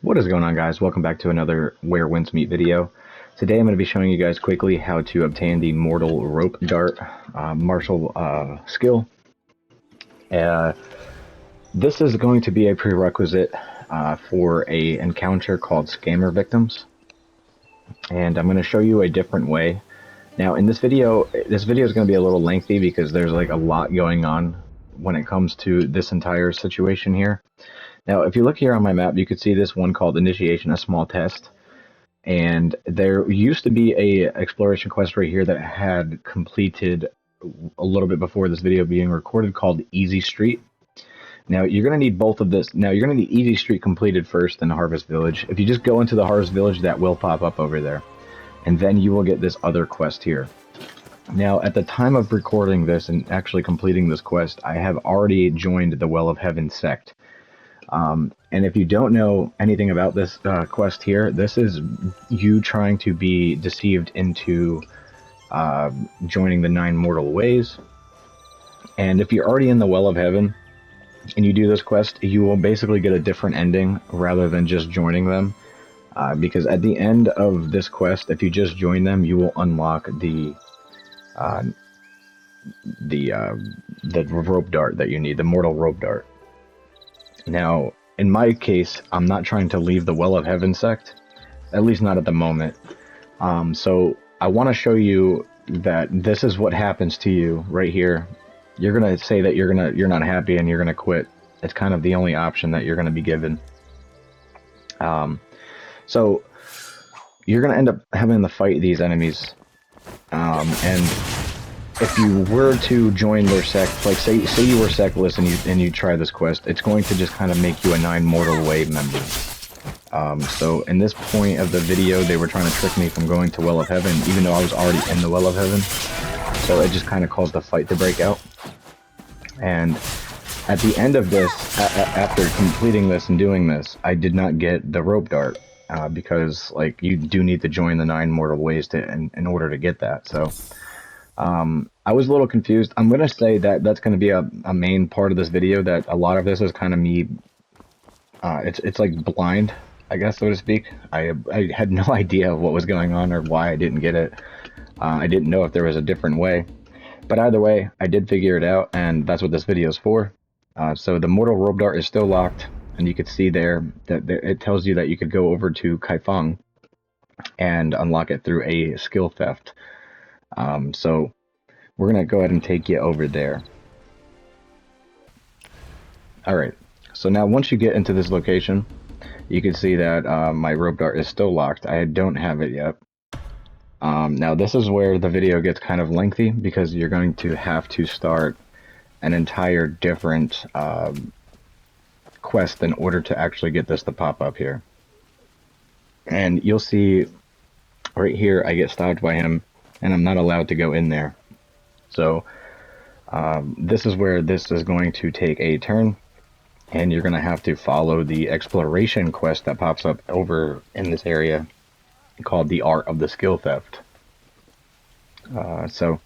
What is going on, guys? Welcome back to another Where Winds Meet video. Today I'm going to be showing you guys quickly how to obtain the Mortal Rope Dart martial skill. This is going to be a prerequisite for a encounter called Scammer Victims, and I'm going to show you a different way. Now in this video is going to be a little lengthy because there's like a lot going on when it comes to this entire situation here. Now, if you look here on my map, you can see this one called Initiation, a small test. And there used to be a exploration quest right here that had completed a little bit before this video being recorded called Easy Street. Now, you're going to need both of this. Now, you're going to need Easy Street completed first in Harvest Village. If you just go into the Harvest Village, that will pop up over there. And then you will get this other quest here. Now, at the time of recording this and actually completing this quest, I have already joined the Well of Heaven Sect. And if you don't know anything about this quest here, this is you trying to be deceived into joining the 9 mortal ways. And if you're already in the Well of Heaven and you do this quest, you will basically get a different ending rather than just joining them. Because at the end of this quest, if you just join them, you will unlock the rope dart that you need, the mortal rope dart. Now, in my case, I'm not trying to leave the Well of Heaven sect, at least not at the moment. So I want to show you that this is what happens to you right here. You're gonna say that you're not happy and you're gonna quit. It's kind of the only option that you're gonna be given. So you're gonna end up having to fight these enemies, and if you were to join their sect, like say you were sectless and you try this quest, it's going to just kind of make you a 9 mortal way member. So in this point of the video, they were trying to trick me from going to Well of Heaven, even though I was already in the Well of Heaven. So it just kind of caused the fight to break out. And at the end of this, after completing this and doing this, I did not get the rope dart because like you do need to join the 9 mortal ways in order to get that. So. I was a little confused. I'm going to say that that's going to be a main part of this video, that a lot of this is kind of me, it's like blind, I guess, so to speak. I had no idea what was going on or why I didn't get it. I didn't know if there was a different way. But either way, I did figure it out, and that's what this video is for. So the Mortal Rope Dart is still locked, and you can see there that it tells you that you could go over to Kaifeng and unlock it through a skill theft. So we're going to go ahead and take you over there. Alright, so now once you get into this location, you can see that my rope dart is still locked. I don't have it yet. Now this is where the video gets kind of lengthy, because you're going to have to start an entire different quest in order to actually get this to pop up here. And you'll see right here I get stopped by him, and I'm not allowed to go in there. So this is where this is going to take a turn, and you're going to have to follow the exploration quest that pops up over in this area called the Art of the Skill Theft. So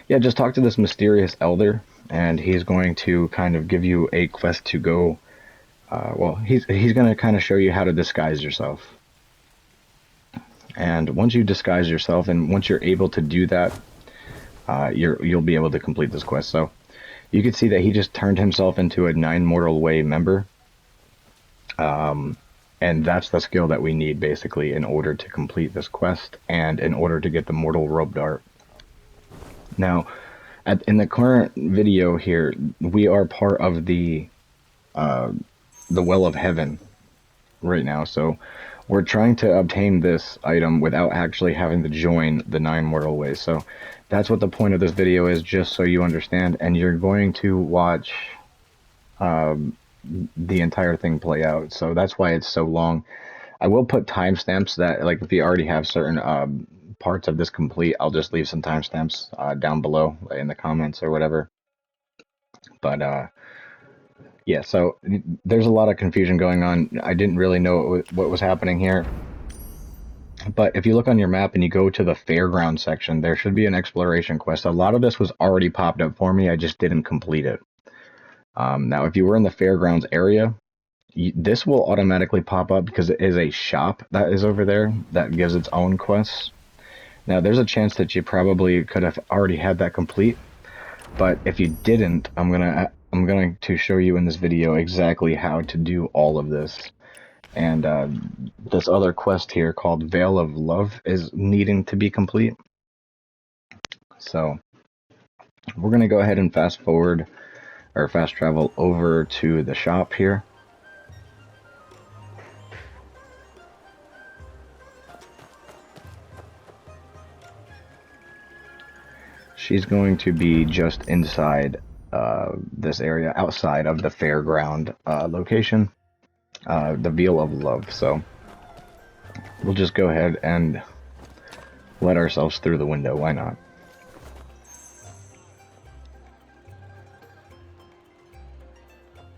yeah, just talk to this mysterious elder, and he's going to kind of give you a quest to go, well, he's going to kind of show you how to disguise yourself. And once you disguise yourself, and once you're able to do that, you'll be able to complete this quest. So you can see that he just turned himself into a 9 mortal way member, and that's the skill that we need basically in order to complete this quest and in order to get the mortal rope dart. Now, in the current video here, we are part of the Well of Heaven right now, so we're trying to obtain this item without actually having to join the 9 mortal ways. So that's what the point of this video is, just so you understand, and you're going to watch the entire thing play out. So that's why it's so long. I will put timestamps that, like, if you already have certain parts of this complete, I'll just leave some timestamps down below in the comments or whatever. But yeah, so there's a lot of confusion going on. I didn't really know what was happening here. But if you look on your map and you go to the fairground section, there should be an exploration quest. A lot of this was already popped up for me. I just didn't complete it. Now, if you were in the fairgrounds area, this will automatically pop up because it is a shop that is over there that gives its own quests. Now, there's a chance that you probably could have already had that complete, but if you didn't, I'm going to show you in this video exactly how to do all of this. And this other quest here called Veil of Love is needing to be complete. So we're going to go ahead and fast forward or fast travel over to the shop here. She's going to be just inside this area, outside of the fairground location, the Veil of Love. So we'll just go ahead and let ourselves through the window. Why not?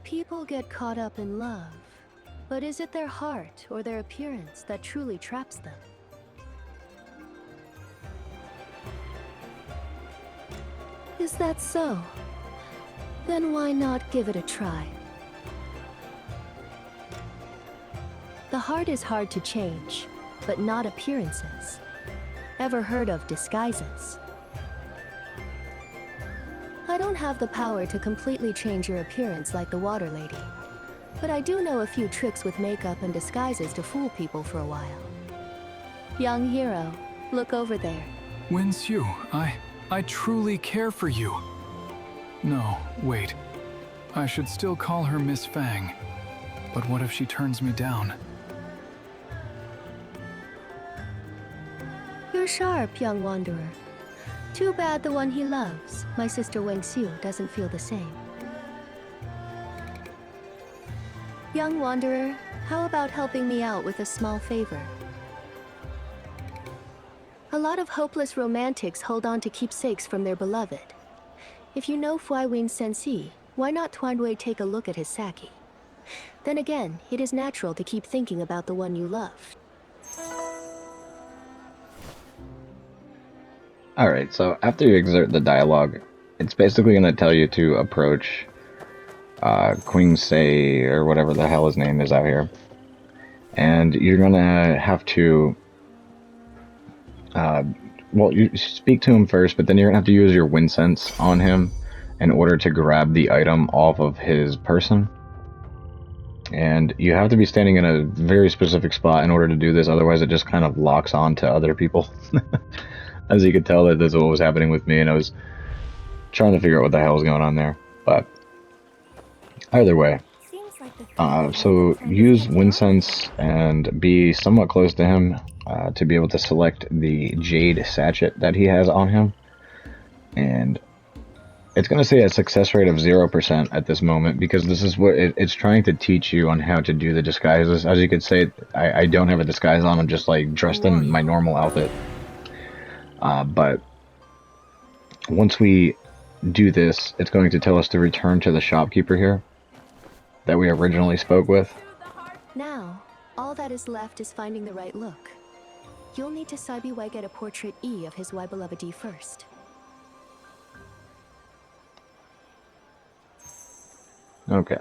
People get caught up in love, but is it their heart or their appearance that truly traps them? Is that so? Then why not give it a try? The heart is hard to change, but not appearances. Ever heard of disguises? I don't have the power to completely change your appearance like the Water Lady, but I do know a few tricks with makeup and disguises to fool people for a while. Young hero, look over there. Wen-Su, I truly care for you. No, wait. I should still call her Miss Fang. But what if she turns me down? You're sharp, young wanderer. Too bad the one he loves, my sister Wen-Su, doesn't feel the same. Young wanderer, how about helping me out with a small favor? A lot of hopeless romantics hold on to keepsakes from their beloved. If you know Fuaiwen Sensei, why not Tuanwei take a look at his sake? Then again, it is natural to keep thinking about the one you love. Alright, so after you exert the dialogue, it's basically going to tell you to approach Queen Sei, or whatever the hell his name is out here. And you're going to have to well, you speak to him first, but then you're gonna have to use your wind sense on him in order to grab the item off of his person. And you have to be standing in a very specific spot in order to do this, otherwise it just kind of locks on to other people. As you could tell, that this is what was happening with me, and I was trying to figure out what the hell was going on there. But either way, so use wind sense and be somewhat close to him to be able to select the jade sachet that he has on him. And it's going to say a success rate of 0% at this moment, because this is what it's trying to teach you on how to do the disguises. As you could say, I don't have a disguise on, I'm just like dressed in my normal outfit. But once we do this, it's going to tell us to return to the shopkeeper here that we originally spoke with. Now, all that is left is finding the right look. You'll need to Saibiwai get a portrait E of his Waibeloved first. Okay,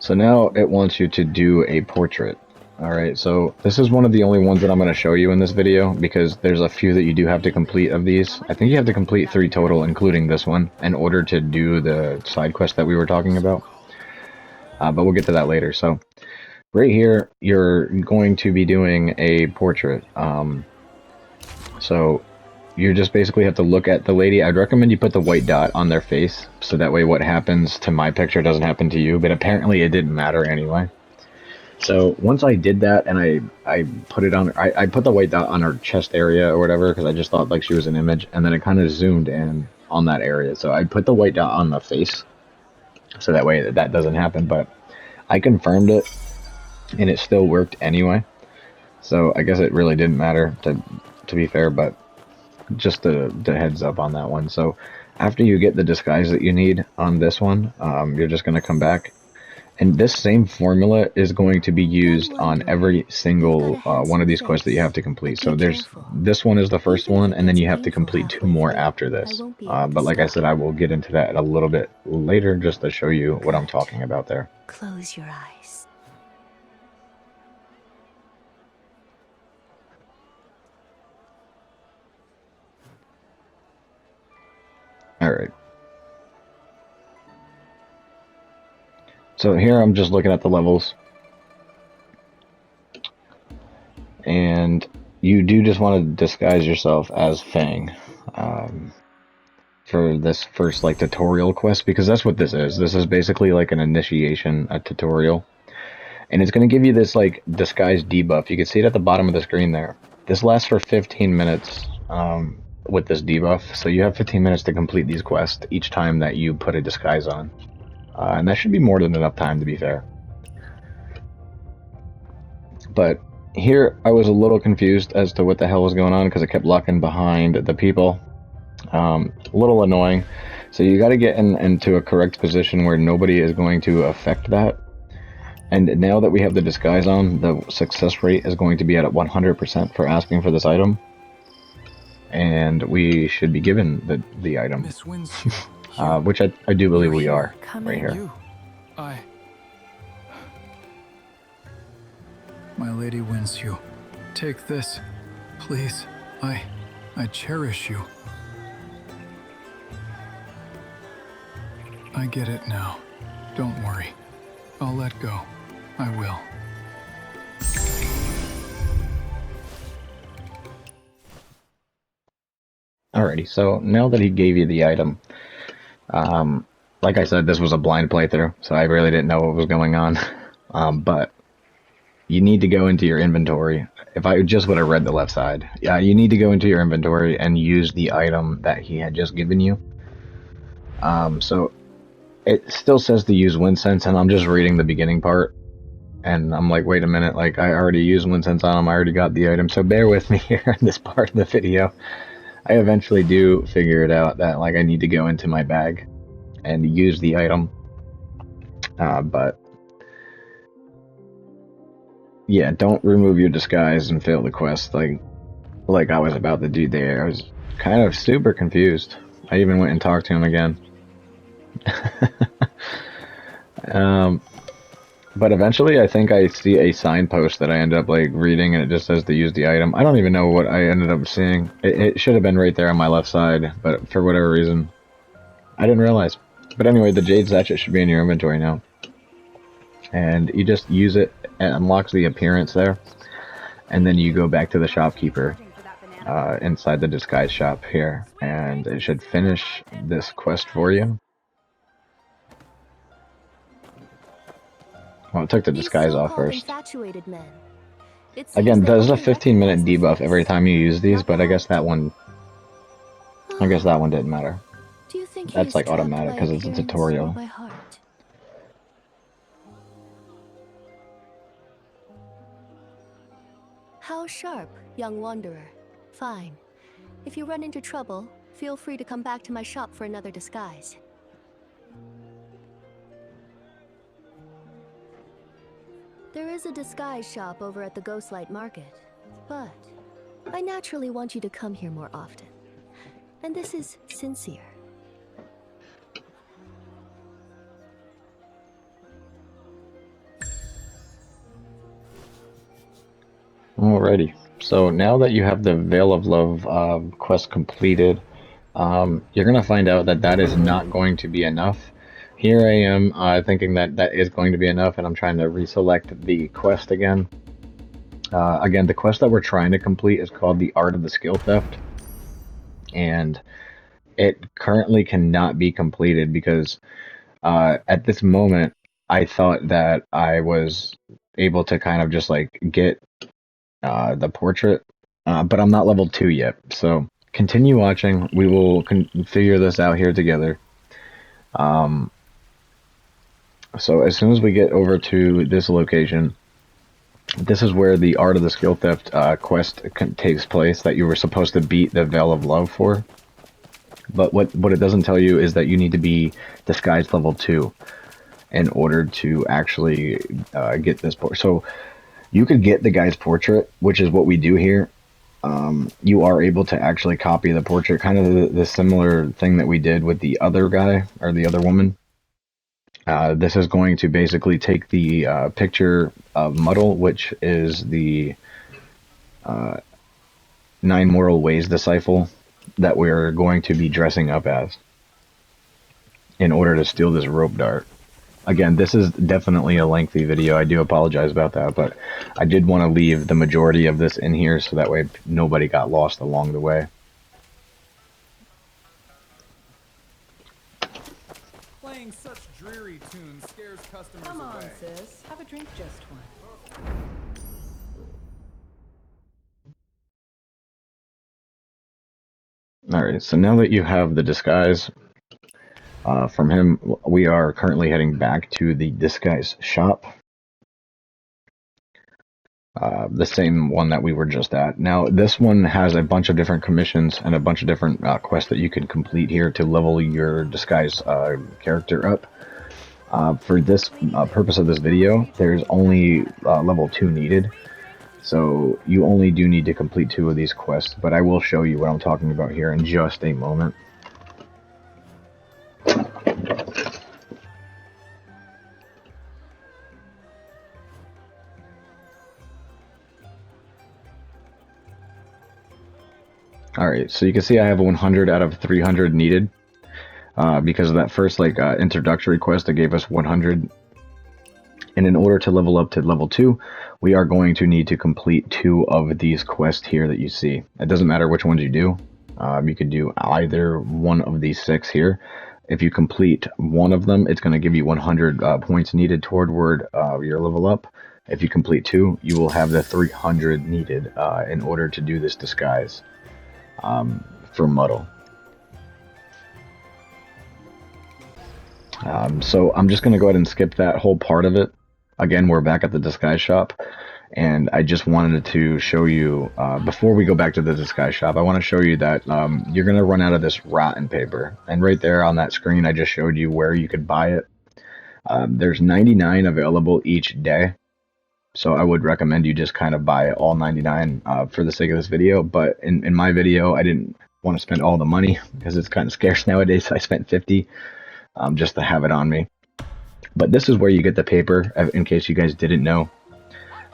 so now it wants you to do a portrait. Alright, so this is one of the only ones that I'm going to show you in this video, because there's a few that you do have to complete of these. I think you have to complete 3 total, including this one, in order to do the side quest that we were talking about. But we'll get to that later. So right here, you're going to be doing a portrait. So you just basically have to look at the lady. I'd recommend you put the white dot on their face, so that way what happens to my picture doesn't happen to you, but apparently it didn't matter anyway. So once I did that, and I put it on, I put the white dot on her chest area or whatever, because I just thought like she was an image, and then it kind of zoomed in on that area. So I put the white dot on the face, so that way that doesn't happen. But I confirmed it, and it still worked anyway. So I guess it really didn't matter, to be fair, but just the heads up on that one. So after you get the disguise that you need on this one, you're just going to come back. And this same formula is going to be used on every single one of these quests that you have to complete. So there's this one is the first one, and then you have to complete 2 more after this. But like I said, I will get into that a little bit later, just to show you what I'm talking about there. Close your eyes. Alright. So here I'm just looking at the levels. And you do just want to disguise yourself as Fang. For this first like tutorial quest, because that's what this is. This is basically like an initiation, a tutorial. And it's going to give you this like disguise debuff. You can see it at the bottom of the screen there. This lasts for 15 minutes with this debuff. So you have 15 minutes to complete these quests each time that you put a disguise on. And that should be more than enough time, to be fair. But here I was a little confused as to what the hell was going on because I kept locking behind the people. A little annoying. So you got to get into a correct position where nobody is going to affect that. And now that we have the disguise on, the success rate is going to be at 100% for asking for this item. And we should be given the item. Miss Wins, which I do believe we are, right here. You. My lady wins you. Take this, please. I cherish you. I get it now. Don't worry. I'll let go. I will. Alrighty, so now that he gave you the item, like I said, this was a blind playthrough, so I really didn't know what was going on. But you need to go into your inventory. If I just would have read the left side, yeah, you need to go into your inventory and use the item that he had just given you. So it still says to use Winsense, and I'm just reading the beginning part. And I'm like, wait a minute, like I already used Winsense on him, I already got the item, so bear with me here in this part of the video. I eventually do figure it out that like I need to go into my bag and use the item. But yeah, don't remove your disguise and fail the quest like I was about to do there. I was kind of super confused. I even went and talked to him again. But eventually I think I see a signpost that I end up like reading, and it just says to use the item. I don't even know what I ended up seeing. It should have been right there on my left side, but for whatever reason I didn't realize. But anyway, the Jade Sachet should be in your inventory now, and you just use it. It unlocks the appearance there, and then you go back to the shopkeeper inside the disguise shop here, and it should finish this quest for you. Well, it took the disguise off first. Again, there's a 15-minute debuff every time you use these, but I guess that one didn't matter. That's like automatic because it's a tutorial. How sharp, young wanderer. Fine. If you run into trouble, feel free to come back to my shop for another disguise. There is a disguise shop over at the Ghostlight Market, but I naturally want you to come here more often. And this is sincere. Alrighty, so now that you have the Veil of Love quest completed, you're going to find out that that is not going to be enough. Here I am thinking that that is going to be enough, and I'm trying to reselect the quest again. Again, the quest that we're trying to complete is called the Art of the Skill Theft, and it currently cannot be completed because at this moment I thought that I was able to kind of just like get the portrait, but I'm not level 2 yet, so continue watching. We will figure this out here together. So as soon as we get over to this location, this is where the Art of the Skill Theft quest takes place that you were supposed to beat the Veil of Love for. But what it doesn't tell you is that you need to be disguised level 2 in order to actually get this portrait. So you could get the guy's portrait, which is what we do here. You are able to actually copy the portrait, kind of the similar thing that we did with the other guy, or the other woman. This is going to basically take the picture of Muddle, which is the 9 Moral Ways disciple that we're going to be dressing up as. in order to steal this rope dart. Again, this is definitely a lengthy video. I do apologize about that, but I did want to leave the majority of this in here so that way nobody got lost along the way. Playing such dreary tunes scares customers Come on, away. sis. Have a drink, just one. Alright, so now that you have the disguise from him, we are currently heading back to the disguise shop. The same one that we were just at. Now, this one has a bunch of different commissions and a bunch of different quests that you can complete here to level your disguise character up. For this purpose of this video, there's only level 2 needed. So you only do need to complete 2 of these quests, but I will show you what I'm talking about here in just a moment. Alright, so you can see I have 100 out of 300 needed. Because of that first introductory quest that gave us 100. And in order to level up to level 2, we are going to need to complete 2 of these quests here that you see. It doesn't matter which ones you do. You could do either one of these 6 here. If you complete one of them, it's going to give you 100 points needed toward your level up. If you complete 2, you will have the 300 needed in order to do this disguise for Muddle. So I'm just going to go ahead and skip that whole part of it. Again, we're back at the disguise shop, and I just wanted to show you, before we go back to the disguise shop, I want to show you that you're going to run out of this rotten paper. And right there on that screen, I just showed you where you could buy it. There's 99 available each day, so I would recommend you just kind of buy all 99 for the sake of this video. But in my video, I didn't want to spend all the money because it's kind of scarce nowadays, so I spent 50 just to have it on me. But this is where you get the paper, in case you guys didn't know.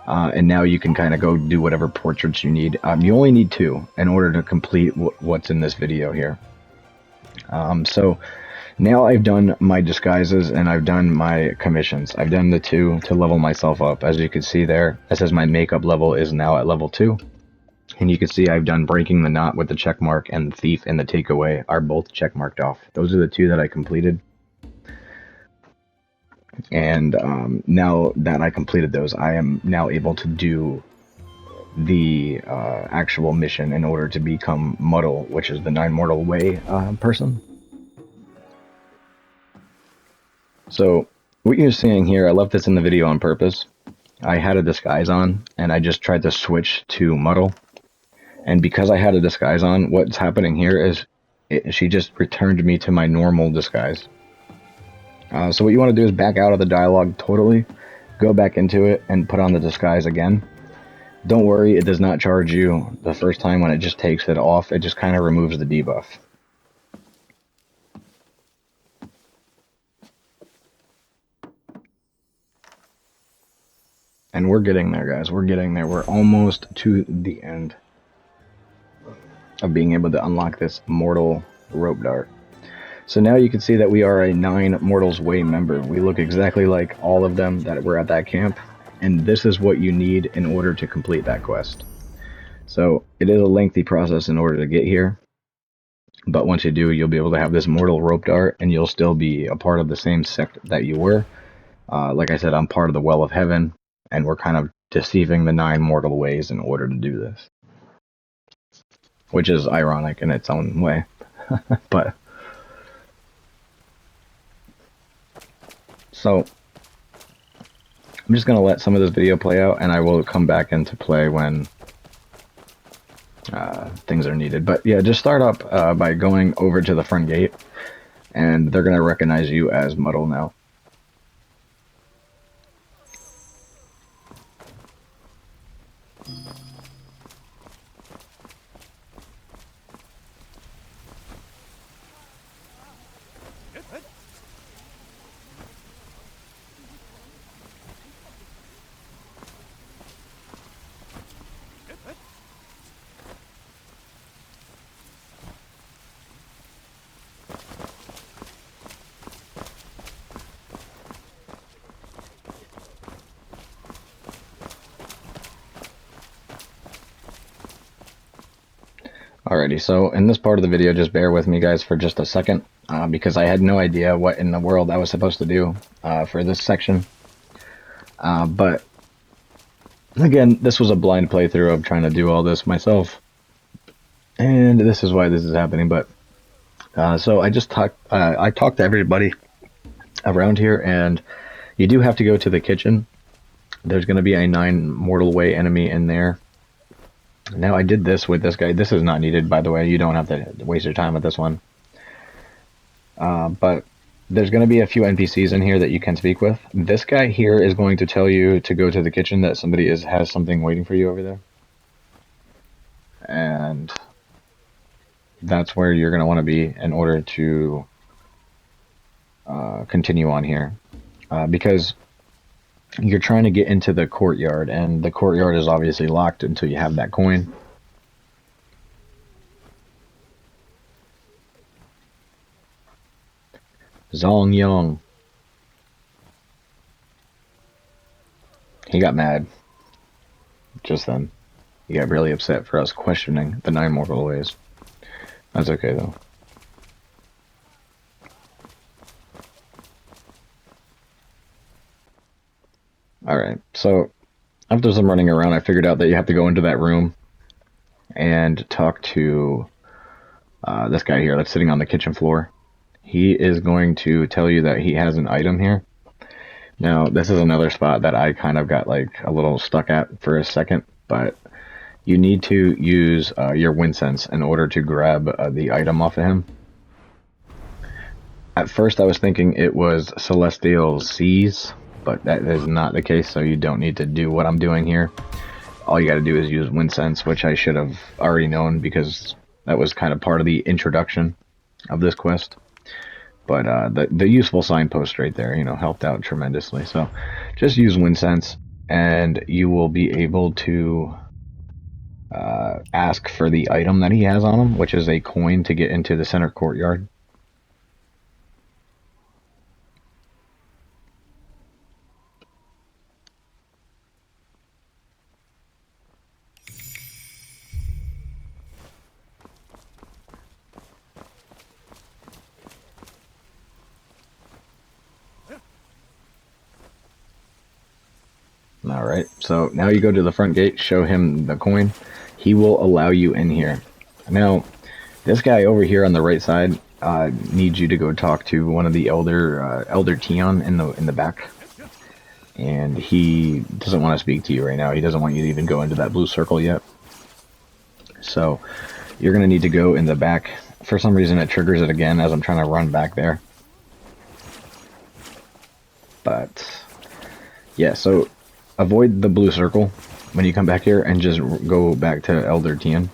And now you can kind of go do whatever portraits you need. You only need 2 in order to complete what's in this video here. So now I've done my disguises and I've done my commissions. I've done the 2 to level myself up. As you can see there, it says my makeup level is now at level 2. And you can see I've done breaking the knot with the check mark, and the thief and the takeaway are both check marked off. Those are the 2 that I completed. And now that I completed those, I am now able to do the actual mission in order to become Muddle, which is the 9 Mortal Way person. So what you're seeing here, I left this in the video on purpose. I had a disguise on, and I just tried to switch to Muddle. And because I had a disguise on, what's happening here is she just returned me to my normal disguise. So what you want to do is back out of the dialogue totally, go back into it, and put on the disguise again. Don't worry, it does not charge you the first time when it just takes it off. It just kind of removes the debuff. And we're getting there, guys. We're getting there. We're almost to the end of being able to unlock this mortal rope dart. So now you can see that we are a 9 Mortals Way member. We look exactly like all of them that were at that camp, and this is what you need in order to complete that quest. So it is a lengthy process in order to get here, but once you do, you'll be able to have this mortal rope dart, and you'll still be a part of the same sect that you were. Like I said, I'm part of the Well of Heaven, and we're kind of deceiving the 9 mortal ways in order to do this, which is ironic in its own way. But so I'm just going to let some of this video play out, and I will come back into play when things are needed. But yeah, just start up by going over to the front gate, and they're going to recognize you as Muddle now. Alrighty, so in this part of the video, just bear with me guys for just a second, because I had no idea what in the world I was supposed to do for this section. But again, this was a blind playthrough of trying to do all this myself, and this is why this is happening. But so I talked to everybody around here, and you do have to go to the kitchen. There's going to be a 9 mortal way enemy in there. Now I did this with this guy. This is not needed, by the way. You don't have to waste your time with this one. But there's going to be a few NPCs in here that you can speak with. This guy here is going to tell you to go to the kitchen, that somebody has something waiting for you over there. And that's where you're going to want to be in order to continue on here. Because you're trying to get into the courtyard, and the courtyard is obviously locked until you have that coin. Zong Yong. He got mad just then. He got really upset for us questioning the 9 mortal ways. That's okay though. Alright, so after some running around, I figured out that you have to go into that room and talk to this guy here that's sitting on the kitchen floor. He is going to tell you that he has an item here. Now, this is another spot that I kind of got like a little stuck at for a second, but you need to use your wind sense in order to grab the item off of him. At first I was thinking it was Celestial Seas, but that is not the case, so you don't need to do what I'm doing here. All you gotta do is use wind sense, which I should have already known because that was kind of part of the introduction of this quest. But the useful signpost right there, you know, helped out tremendously. So just use wind sense and you will be able to ask for the item that he has on him, which is a coin to get into the center courtyard. Alright, so now you go to the front gate, show him the coin. He will allow you in here. Now, this guy over here on the right side needs you to go talk to one of the Elder Tion in the back. And he doesn't want to speak to you right now. He doesn't want you to even go into that blue circle yet. So, you're going to need to go in the back. For some reason it triggers it again as I'm trying to run back there. But, yeah, so avoid the blue circle when you come back here and just go back to Elder Tion.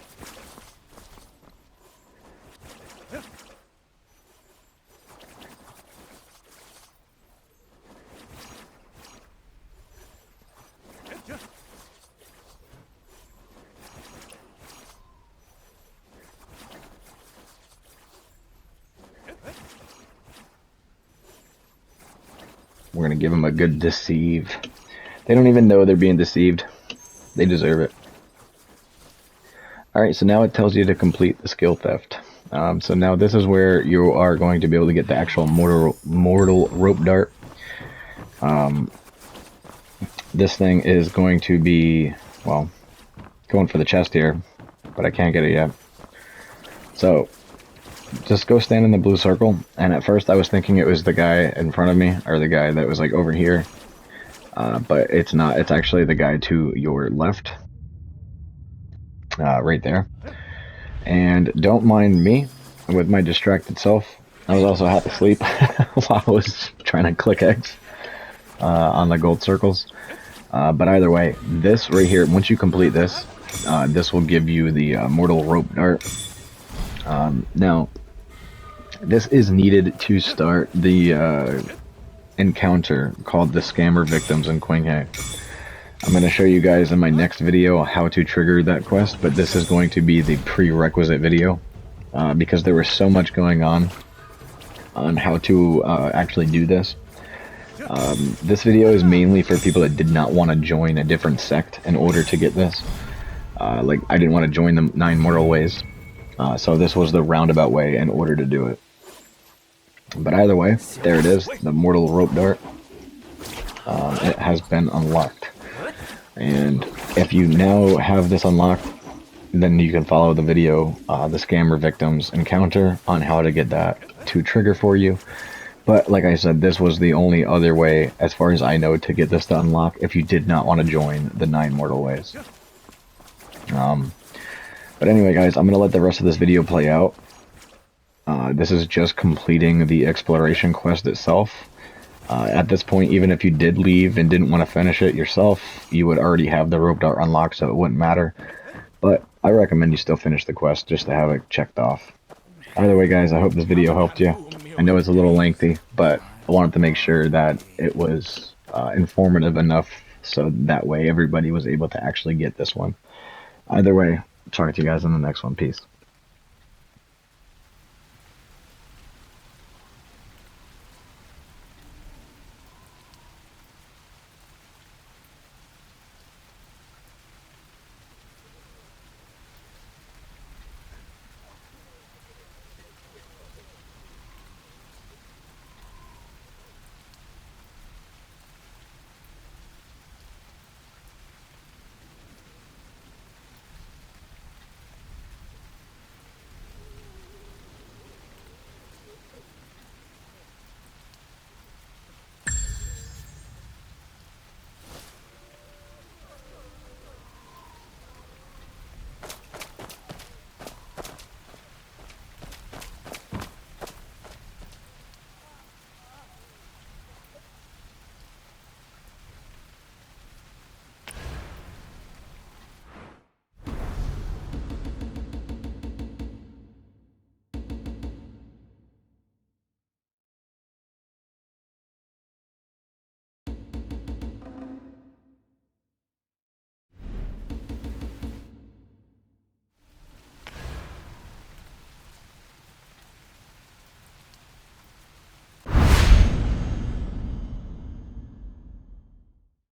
We're going to give him a good deceive. They don't even know they're being deceived. They deserve it. Alright, so now it tells you to complete the skill theft. So now this is where you are going to be able to get the actual mortal rope dart. This thing is going to be, well, going for the chest here, but I can't get it yet. So, just go stand in the blue circle, and at first I was thinking it was the guy in front of me, or the guy that was like over here. But it's not, it's actually the guy to your left. Right there. And don't mind me with my distracted self. I was also half asleep while I was trying to click X on the gold circles. But either way, this right here, once you complete this, this will give you the mortal rope dart. Now, this is needed to start the encounter called the Scammer Victims in Qinghe. I'm going to show you guys in my next video how to trigger that quest, but this is going to be the prerequisite video because there was so much going on how to actually do this. This video is mainly for people that did not want to join a different sect in order to get this. Like, I didn't want to join the 9 mortal ways. So this was the roundabout way in order to do it. But either way, there it is, the mortal rope dart. It has been unlocked. And if you now have this unlocked, then you can follow the video, the scammer victims encounter, on how to get that to trigger for you. But like I said, this was the only other way, as far as I know, to get this to unlock if you did not want to join the 9 mortal ways. But anyway guys, I'm going to let the rest of this video play out. This is just completing the exploration quest itself. At this point, even if you did leave and didn't want to finish it yourself, you would already have the rope dart unlocked, so it wouldn't matter. But I recommend you still finish the quest just to have it checked off. Either way guys, I hope this video helped you. I know it's a little lengthy, but I wanted to make sure that it was informative enough so that way everybody was able to actually get this one. Either way, talk to you guys in the next one. Peace.